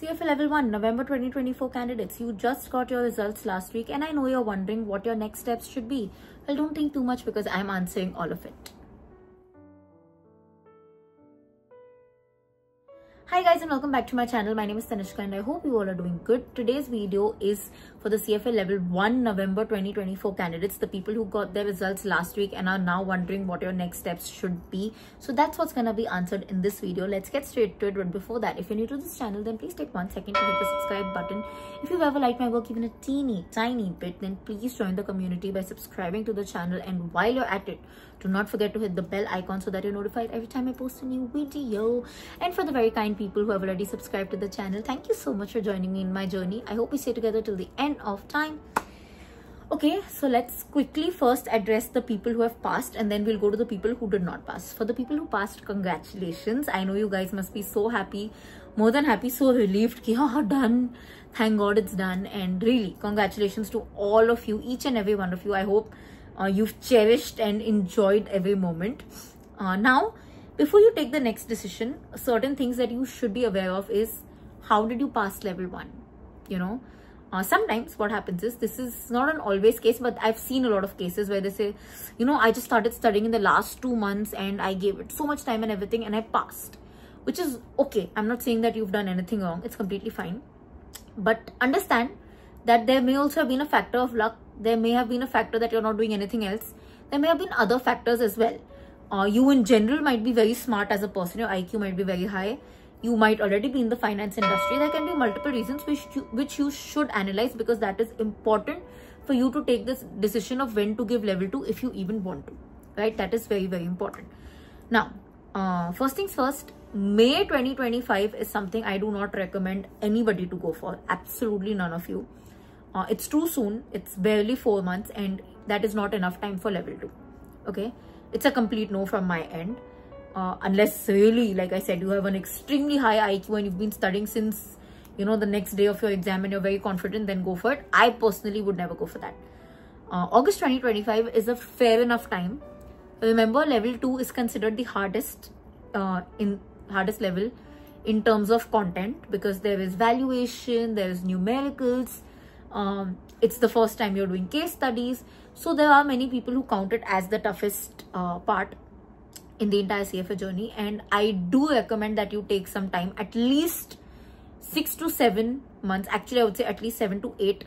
CFA Level 1, November 2024 candidates, you just got your results last week and I know you're wondering what your next steps should be. Well, don't think too much because I'm answering all of it. Hi guys and welcome back to my channel. My name is Tanishka and I hope you all are doing good. Today's video is for the CFA Level 1 November 2024 candidates, the people who got their results last week and are now wondering what your next steps should be. So that's what's gonna be answered in this video. Let's get straight to it. But before that, if you're new to this channel, then please take 1 second to hit the subscribe button. If you've ever liked my work even a tiny bit, then please join the community by subscribing to the channel. And while you're at it, do not forget to hit the bell icon so that you're notified every time I post a new video. And for the very kind people who have already subscribed to the channel, thank you so much for joining me in my journey. I hope we stay together till the end of time. Okay, so let's quickly first address the people who have passed and then we'll go to the people who did not pass. For the people who passed, congratulations. I know you guys must be so happy, more than happy, so relieved ki done. Thank God it's done. And really, congratulations to all of you, each and every one of you. I hope you've cherished and enjoyed every moment. Now, before you take the next decision, certain things that you should be aware of is how did you pass level 1? You know, sometimes what happens is, this is not an always case, but I've seen a lot of cases where they say, you know, I just started studying in the last 2 months and I gave it so much time and everything and I passed, which is okay. I'm not saying that you've done anything wrong. It's completely fine. But understand that there may also have been a factor of luck. There may have been a factor that you're not doing anything else. There may have been other factors as well. You in general might be very smart as a person. Your IQ might be very high. You might already be in the finance industry. There can be multiple reasons which you should analyze, because that is important for you to take this decision of when to give level 2 if you even want to, right? That is very important. Now, first things first, May 2025 is something I do not recommend anybody to go for. Absolutely none of you. It's too soon. It's barely 4 months and that is not enough time for level 2. Okay, it's a complete no from my end. Unless really, like I said, you have an extremely high IQ and you've been studying since, you know, the next day of your exam and you're very confident, then go for it. I personally would never go for that. August 2025 is a fair enough time. Remember, level 2 is considered the hardest level in terms of content, because there is valuation, there is numericals. It's the first time you're doing case studies. So there are many people who count it as the toughest part in the entire CFA journey. And I do recommend that you take some time, at least 6 to 7 months. Actually, I would say at least 7 to 8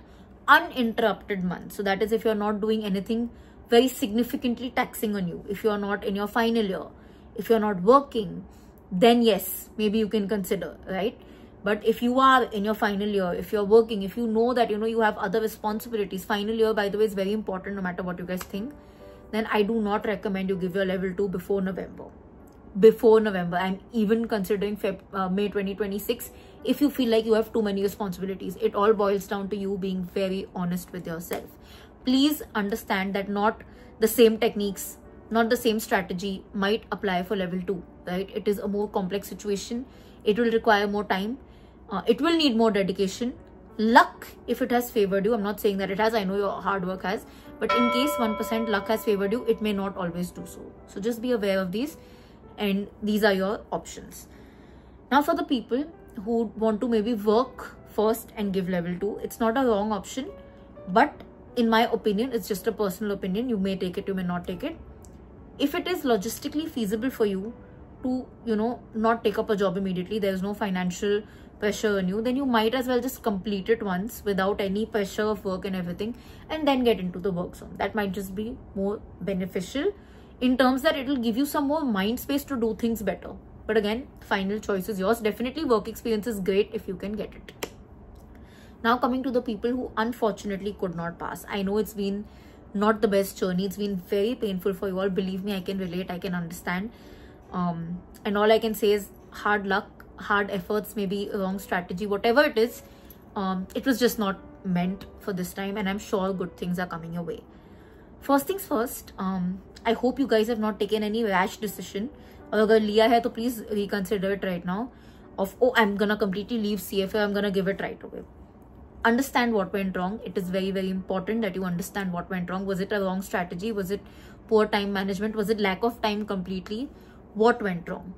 uninterrupted months. So that is if you're not doing anything very significantly taxing on you. If you're not in your final year, if you're not working, then yes, maybe you can consider, right? But if you are in your final year, if you're working, if you know that, you know, you have other responsibilities, final year, by the way, is very important no matter what you guys think, then I do not recommend you give your level 2 before November. Before November, I'm even considering May 2026 if you feel like you have too many responsibilities. It all boils down to you being very honest with yourself. Please understand that not the same techniques, not the same strategy might apply for level 2, right? It is a more complex situation. It will require more time. It will need more dedication. Luck, if it has favored you, I'm not saying that it has, I know your hard work has, but in case 1% luck has favored you, it may not always do so. So just be aware of these, and these are your options. Now for the people who want to maybe work first and give level 2, it's not a wrong option, but in my opinion, it's just a personal opinion. You may take it, you may not take it. If it is logistically feasible for you to, you know, not take up a job immediately, there's no financial pressure on you, then you might as well just complete it once without any pressure of work and everything, and then get into the work zone. That might just be more beneficial in terms that it will give you some more mind space to do things better. But again, final choice is yours. Definitely work experience is great if you can get it. Now coming to the people who unfortunately could not pass. I know it's been not the best journey. It's been very painful for you all. Believe me, I can relate, I can understand. And all I can say is hard luck, hard efforts, maybe wrong strategy, whatever it is, it was just not meant for this time, and I'm sure good things are coming your way. First things first, I hope you guys have not taken any rash decision. Or agar liya hai, to please reconsider it right now of, oh, I'm gonna completely leave CFA, I'm gonna give it right away. Understand what went wrong. It is very important that you understand what went wrong. Was it a wrong strategy? Was it poor time management? Was it lack of time completely? What went wrong?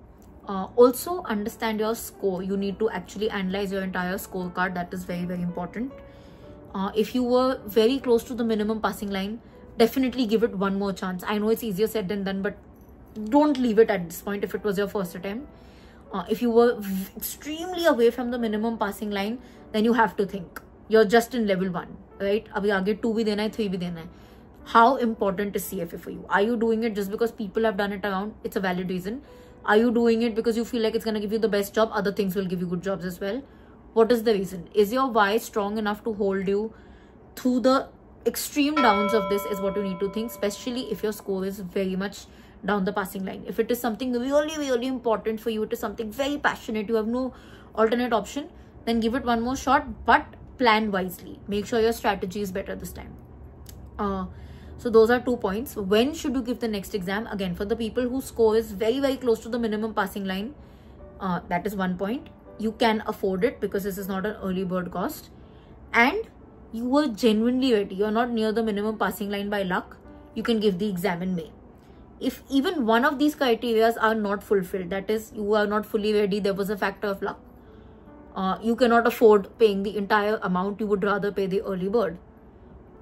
Also understand your score. You need to actually analyze your entire scorecard. That is very, very important. If you were very close to the minimum passing line, definitely give it one more chance. I know it's easier said than done, but don't leave it at this point if it was your first attempt. If you were extremely away from the minimum passing line, then you have to think. You're just in level 1, right? Abhi aage 2 bhi dena hai, 3 bhi dena hai. How important is CFA for you? Are you doing it just because people have done it around? It's a valid reason. Are you doing it because you feel like it's going to give you the best job? Other things will give you good jobs as well. What is the reason? Is your why strong enough to hold you through the extreme downs of this, is what you need to think, especially if your score is very much down the passing line. If it is something really, really important for you, it is something very passionate, you have no alternate option, then give it one more shot, but plan wisely. Make sure your strategy is better this time. So those are 2 points. When should you give the next exam? Again, for the people whose score is very, very close to the minimum passing line, that is 1 point. You can afford it because this is not an early bird cost. And you were genuinely ready. You're not near the minimum passing line by luck. You can give the exam in May. If even one of these criteria are not fulfilled, that is, you are not fully ready, there was a factor of luck, you cannot afford paying the entire amount, you would rather pay the early bird,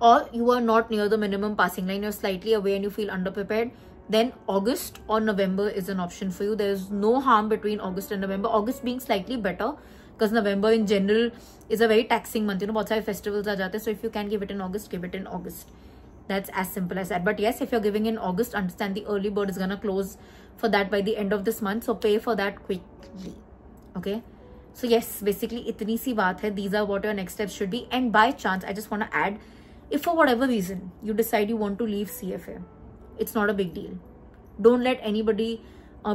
or you are not near the minimum passing line, you're slightly away and you feel underprepared, then August or November is an option for you. There is no harm between August and November. August being slightly better because November in general is a very taxing month. You know, बहुत सारे festivals आ जाते हैं. So if you can give it in August, give it in August. That's as simple as that. But yes, if you're giving in August, understand the early bird is gonna close for that by the end of this month. So pay for that quickly. Okay. So yes, basically itni si baat hai. These are what your next steps should be. And by chance, I just want to add, if for whatever reason you decide you want to leave CFA, it's not a big deal. Don't let anybody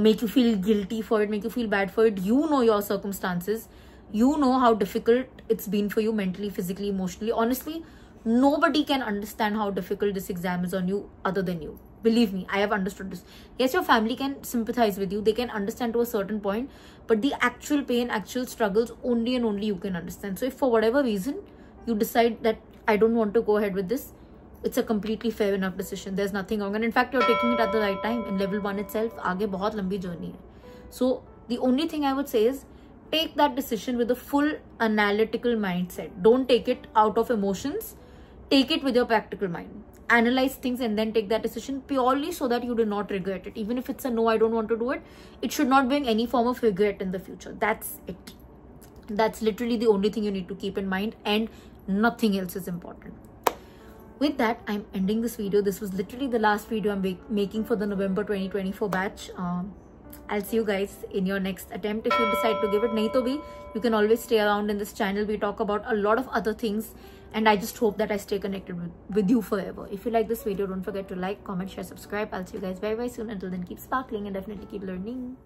make you feel guilty for it, make you feel bad for it. You know your circumstances. You know how difficult it's been for you mentally, physically, emotionally. Honestly, nobody can understand how difficult this exam is on you other than you. Believe me, I have understood this. Yes, your family can sympathize with you. They can understand to a certain point. But the actual pain, actual struggles, only and only you can understand. So if for whatever reason you decide that I don't want to go ahead with this, it's a completely fair enough decision. There's nothing wrong. And in fact, you're taking it at the right time. In level 1 itself, aage bahut lambi journey hai. So the only thing I would say is, take that decision with a full analytical mindset. Don't take it out of emotions. Take it with your practical mind. Analyze things and then take that decision purely so that you do not regret it. Even if it's a no, I don't want to do it, it should not bring any form of regret in the future. That's it. That's literally the only thing you need to keep in mind, and nothing else is important. With that, I'm ending this video. This was literally the last video I'm making for the November 2024 batch. I'll see you guys in your next attempt if you decide to give it. Nahi to bhi, you can always stay around in this channel. We talk about a lot of other things, and I just hope that I stay connected with you forever. If you like this video, don't forget to like, comment, share, subscribe. I'll see you guys very, very soon. Until then, keep sparkling and definitely keep learning.